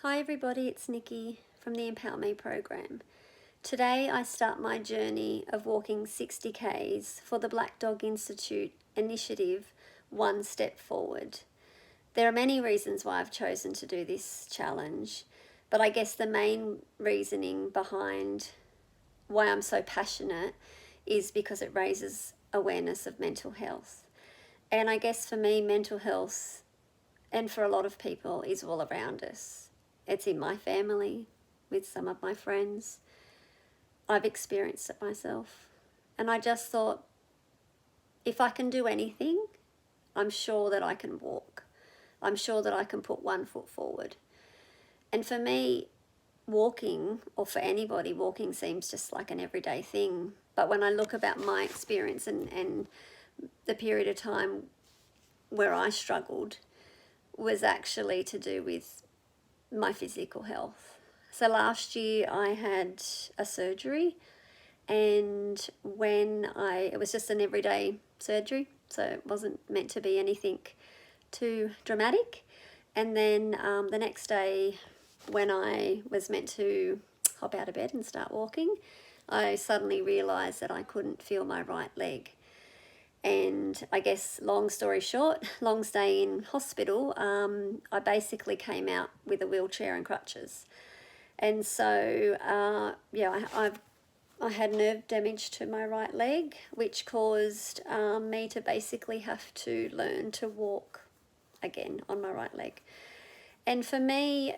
Hi everybody, it's Nikki from the Empower Me program. Today I start my journey of walking 60 Ks for the Black Dog Institute initiative, One Step Forward. There are many reasons why I've chosen to do this challenge, but I guess the main reasoning behind why I'm so passionate is because it raises awareness of mental health. And I guess for me, mental health, and for a lot of people, is all around us. It's in my family, with some of my friends. I've experienced it myself. And I just thought, if I can do anything, I'm sure that I can walk. I'm sure that I can put one foot forward. And for me, walking, or for anybody, walking seems just like an everyday thing. But when I look about my experience and the period of time where I struggled, was actually to do with my physical health. So last year I had a surgery, and it was just an everyday surgery, so it wasn't meant to be anything too dramatic. And then the next day, when I was meant to hop out of bed and start walking, I suddenly realised that I couldn't feel my right leg. And I guess, long story short, long stay in hospital, I basically came out with a wheelchair and crutches. And so, I had nerve damage to my right leg, which caused me to basically have to learn to walk again on my right leg. And for me,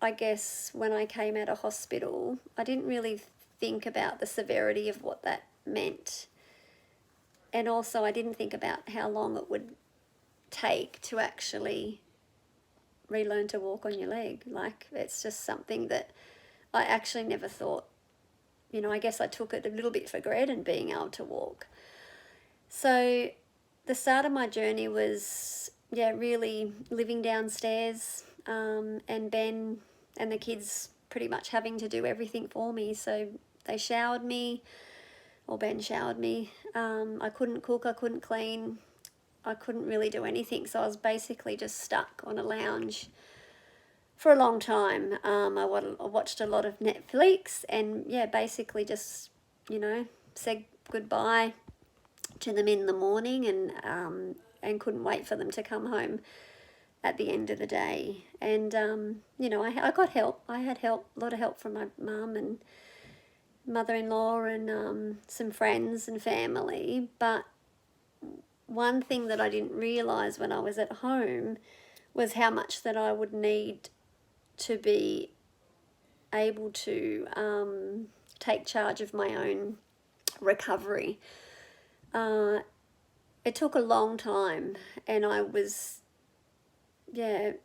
I guess when I came out of hospital, I didn't really think about the severity of what that meant. And also, I didn't think about how long it would take to actually relearn to walk on your leg. Like, it's just something that I actually never thought. I guess I took it a little bit for granted, being able to walk. So the start of my journey was, really living downstairs, and Ben and the kids pretty much having to do everything for me. So they showered me, or Ben showered me. I couldn't cook, I couldn't clean, I couldn't really do anything. So I was basically just stuck on a lounge for a long time. I watched a lot of Netflix, and basically just, said goodbye to them in the morning, and couldn't wait for them to come home at the end of the day. And I got help. I had help, a lot of help from my mum and mother-in-law, and some friends and family. But one thing that I didn't realise when I was at home was how much that I would need to be able to take charge of my own recovery. It took a long time, and I was, I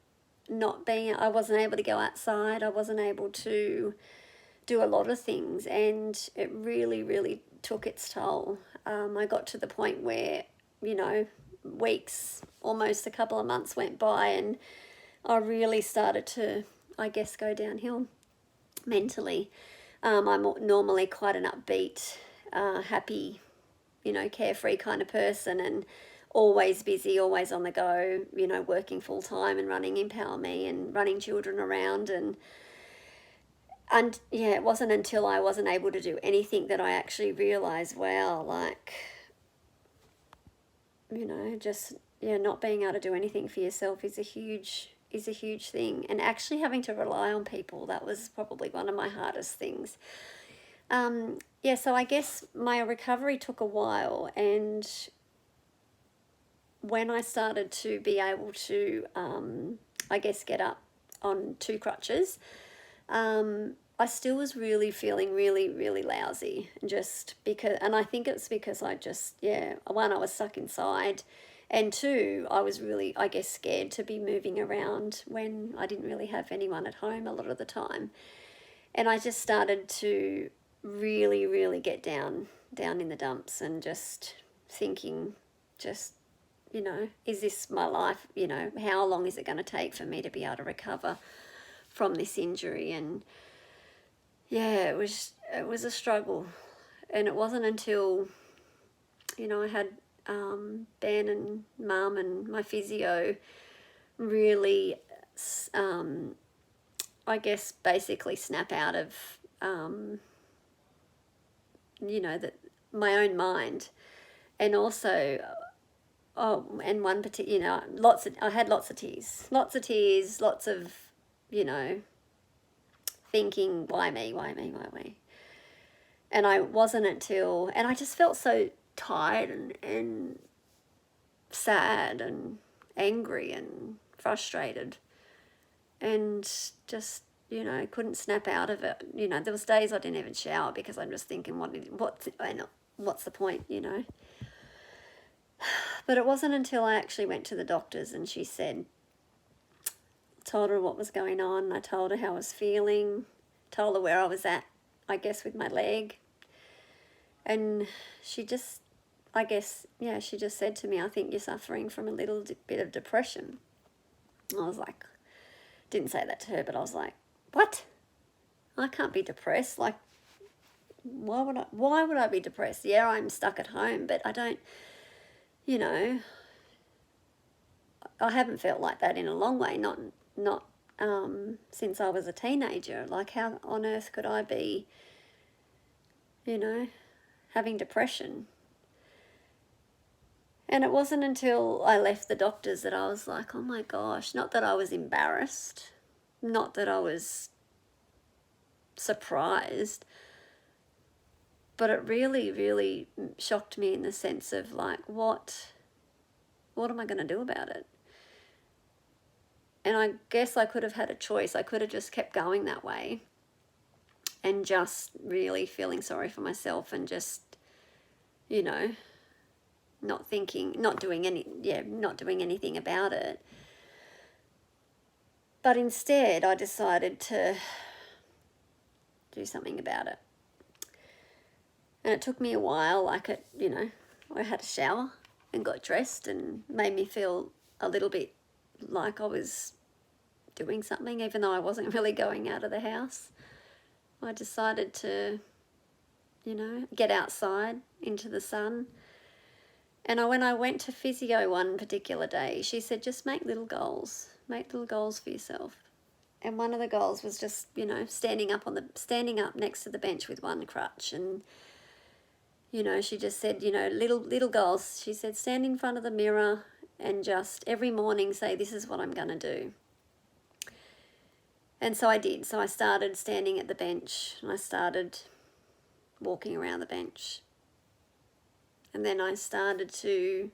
wasn't able to go outside. I wasn't able to do a lot of things, and it really, really took its toll. I got to the point where, weeks, almost a couple of months went by, and I really started to, I guess, go downhill mentally. I'm normally quite an upbeat, happy, carefree kind of person, and always busy, always on the go, working full time and running Empower Me and running children around. And it wasn't until I wasn't able to do anything that I actually realised, wow, like, just, not being able to do anything for yourself is a huge thing. And actually having to rely on people, that was probably one of my hardest things. So I guess my recovery took a while, and when I started to be able to, get up on two crutches, I still was really feeling really, really lousy, just because, and I think it's because I just, one, I was stuck inside, and two, I was really, I guess, scared to be moving around when I didn't really have anyone at home a lot of the time. And I just started to really, really get down in the dumps, and just thinking, just, is this my life? How long is it going to take for me to be able to recover from this injury? And it was a struggle. And it wasn't until, I had Ben and Mum and my physio really I guess, basically snap out of, that my own mind. And also, and one particular, I had lots of tears, lots of, you know, thinking, why me, why me, why me? And I wasn't until, and I just felt so tired and sad and angry and frustrated, and just, couldn't snap out of it. There was days I didn't even shower because I'm just thinking, what's the point, But it wasn't until I actually went to the doctors and she told her what was going on. I told her how I was feeling, told her where I was at, I guess, with my leg. And she just, she just said to me, I think you're suffering from a little bit of depression. I was like, didn't say that to her, but I was like, what? I can't be depressed. Like, why would I be depressed? Yeah, I'm stuck at home, but I don't, I haven't felt like that in a long way, not since I was a teenager. Like, how on earth could I be, having depression? And it wasn't until I left the doctors that I was like, oh my gosh, not that I was embarrassed, not that I was surprised, but it really, really shocked me in the sense of like, what am I going to do about it? And I guess I could have had a choice. I could have just kept going that way and just really feeling sorry for myself and just, not doing anything about it. But instead, I decided to do something about it. And it took me a while. I had a shower and got dressed and made me feel a little bit like I was doing something, even though I wasn't really going out of the house. I decided to, get outside into the sun. And when I went to physio one particular day, she said, just make little goals for yourself. And one of the goals was just, standing up next to the bench with one crutch. And, she just said, little goals. She said, stand in front of the mirror and just every morning say, this is what I'm going to do. And so I did. So I started standing at the bench and I started walking around the bench. And then I started to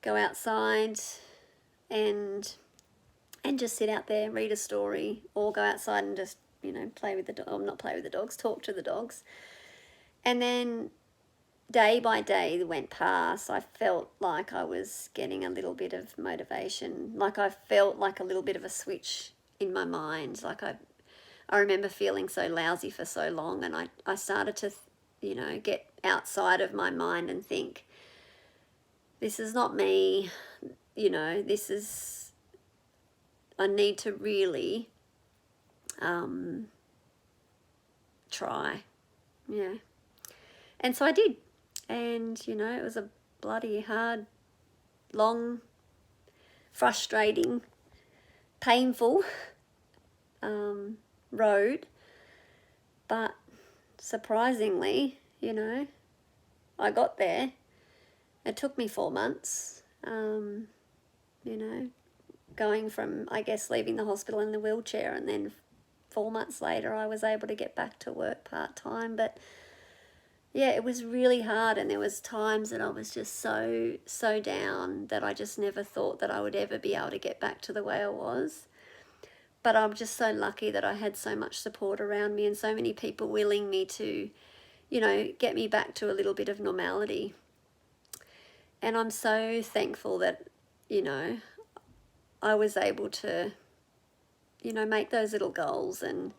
go outside and just sit out there, read a story, or go outside and just, play with the dog, not play with the dogs, talk to the dogs. And then day by day that went past, I felt like I was getting a little bit of motivation. Like I felt like a little bit of a switch in my mind. Like I remember feeling so lousy for so long, and I started to, get outside of my mind and think, this is not me, I need to really try. Yeah. And so I did. And, it was a bloody hard, long, frustrating, painful road. But surprisingly, I got there. It took me 4 months, going from, I guess, leaving the hospital in the wheelchair, and then 4 months later I was able to get back to work part-time. But yeah, it was really hard, and there was times that I was just so down that I just never thought that I would ever be able to get back to the way I was. But I'm just so lucky that I had so much support around me and so many people willing me to, get me back to a little bit of normality. And I'm so thankful that, I was able to, make those little goals and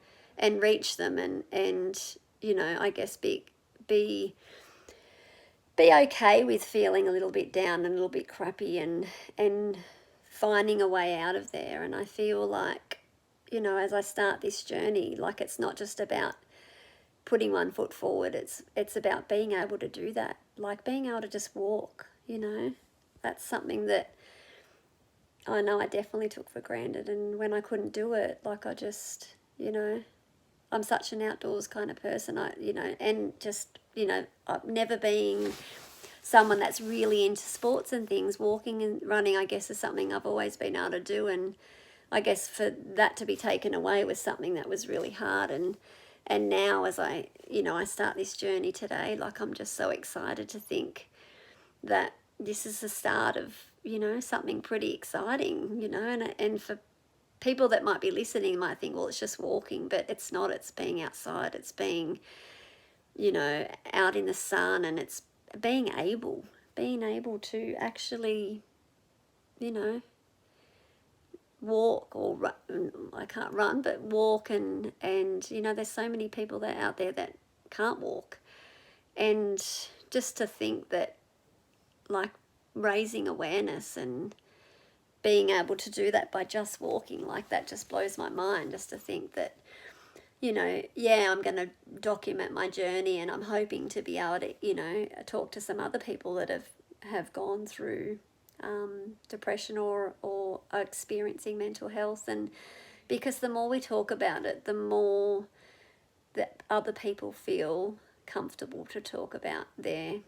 reach them and I guess be okay with feeling a little bit down and a little bit crappy and finding a way out of there. And I feel like, as I start this journey, like it's not just about putting one foot forward, it's about being able to do that, like being able to just walk, that's something that I know I definitely took for granted. And when I couldn't do it, like I just, you know, I'm such an outdoors kind of person, and just, I've never been someone that's really into sports and things. Walking and running, I guess, is something I've always been able to do. And I guess for that to be taken away was something that was really hard. And now as I start this journey today, like I'm just so excited to think that this is the start of, something pretty exciting, and for people that might be listening might think, well, it's just walking, but it's not. It's being outside. It's being, out in the sun, and it's being able to actually, you know, walk or run. I can't run, but walk, and there's so many people that out there that can't walk, and just to think that, like, raising awareness and being able to do that by just walking, like, that just blows my mind, just to think that, yeah, I'm going to document my journey, and I'm hoping to be able to, talk to some other people that have gone through depression or are experiencing mental health. And because the more we talk about it, the more that other people feel comfortable to talk about their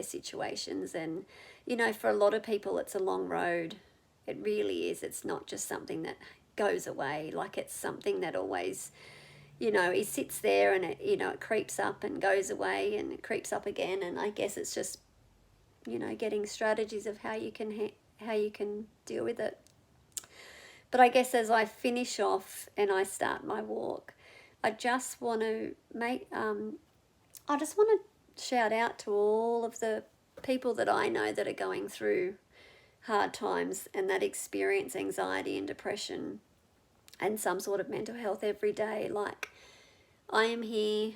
situations. And for a lot of people it's a long road. It really is. It's not just something that goes away. Like, it's something that always, it sits there, and it creeps up and goes away, and it creeps up again. And I guess it's just, getting strategies of how you can deal with it. But I guess as I finish off and I start my walk, I just want to shout out to all of the people that I know that are going through hard times and that experience anxiety and depression and some sort of mental health every day. Like, I'm here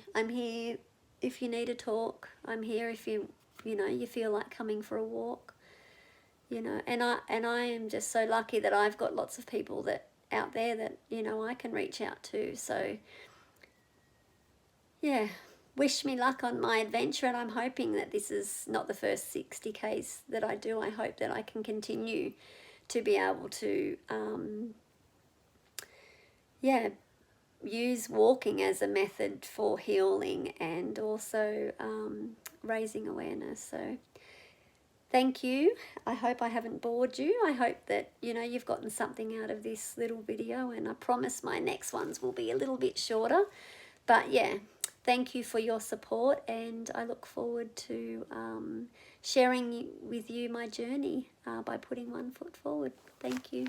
if you need to talk. I'm here if you feel like coming for a walk. And I am just so lucky that I've got lots of people that out there that I can reach out to. So yeah, wish me luck on my adventure, and I'm hoping that this is not the first 60Ks that I do. I hope that I can continue to be able to use walking as a method for healing and also raising awareness. So thank you. I hope I haven't bored you. I hope that you've gotten something out of this little video, and I promise my next ones will be a little bit shorter. But yeah, thank you for your support, and I look forward to sharing with you my journey by putting one foot forward. Thank you.